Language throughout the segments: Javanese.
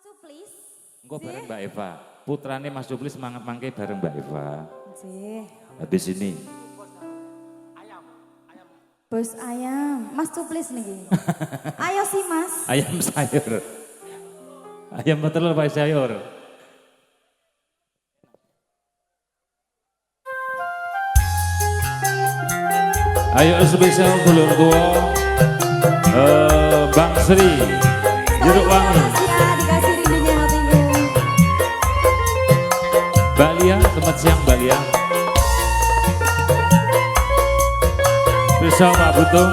Cuplis. Engko bareng Mbak Eva. Putrane Mas Cuplis semangat mangke bareng Mbak Eva. Nggih. Habis ini. Bos ayam, Mas Cuplis niki. Ayo sih Mas. Ayam sayur. Ayam telur pakai sayur. Ayo spesial Bulur Tua. Bang Sri. Jeruk wangi. Ya, dikasih rindunya hatiku. Mbak Lia, selamat siang Mbak Lia. Spesial Pak Butung.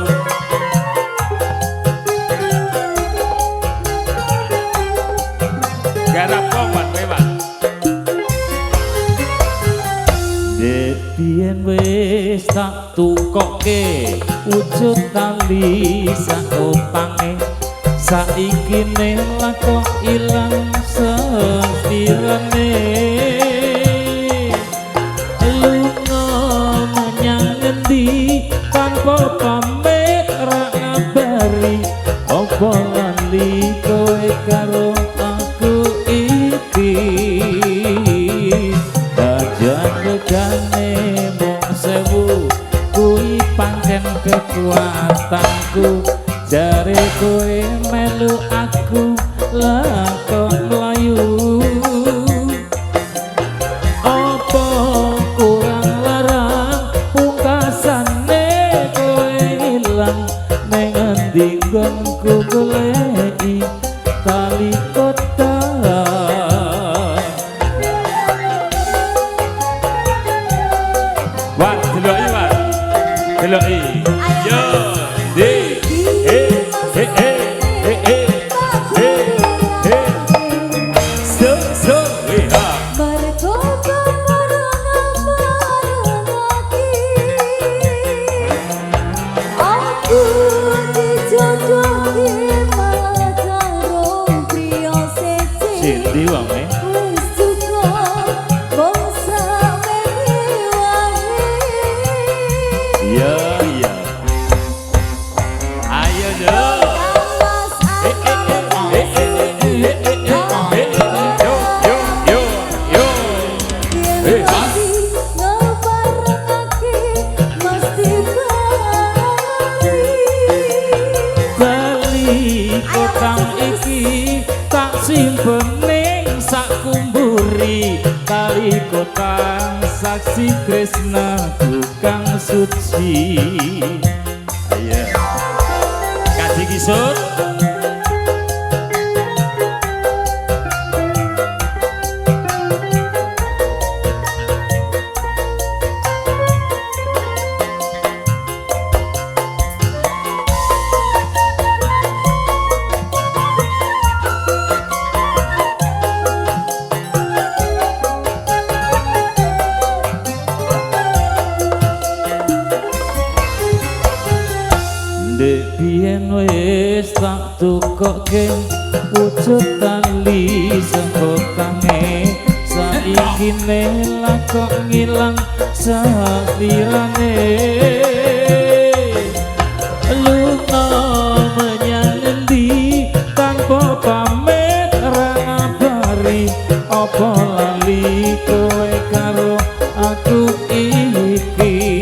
Garap kong Pak Rewan. Dek biyen wis tak tukoke wujud tali sak otange. Saiki nelak kok ilang setirane. Lunga menyang ngendi tanpa pamit ra ngabari. Apa lali kowe karo aku iki. Ajan regane mung 1000 kuwi pancen kekuatanku. Jare kowe melu aku lah kok mlayu. Apa kurang larang pungkasane kowe ilang ning endi nggonku goleki tali kota. Wah, deloki Pak. Deloki. Yo, di. Sindi wonge. Iya, iya. Ayo dong. Kotang iki tak simpen ning sak kumburi. Tali kotang saksi tresnaku kang suci. Ayo kasih kisut. Dek biyen wis tak tukoke wujud tali sekotange. Saiki nelak kok ngilang satirane. Lunga menyang endi tanpa pamit ra ngabari. Apa lali kowe karo aku iki.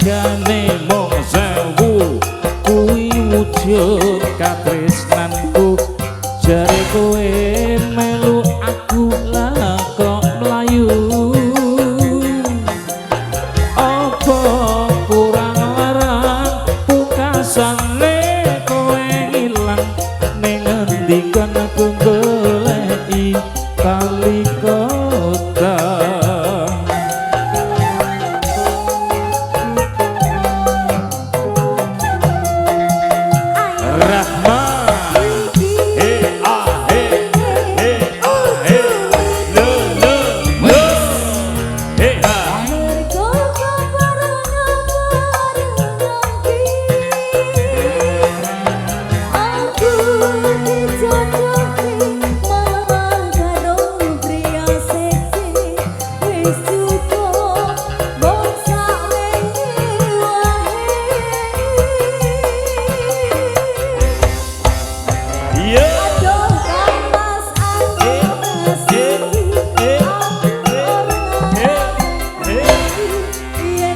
Regane mung 1000 kuwi wujud katresnanku. Jare kowe melu aku lah kok mlayu. Apa kurang larang pungkasane kowe ilang ning endi kon aku goleki tali kota. Rahman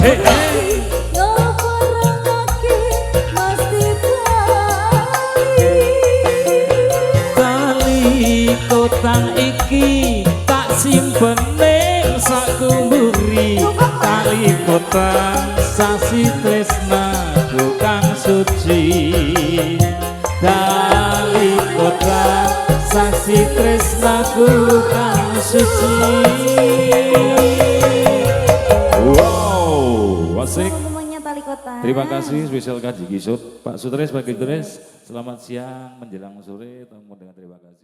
Hey, hey. Tali kotang iki tak simpen ning sakuburi. Tali kotang sasi tresnaku kang suci. Tali kotang sasi tresnaku kang suci. Wow, asik. Semuanya tali kota. Terima kasih spesial Kaji Gisut. Pak Sutres, Pak Giltres, selamat siang menjelang sore. Temu dengan terima kasih.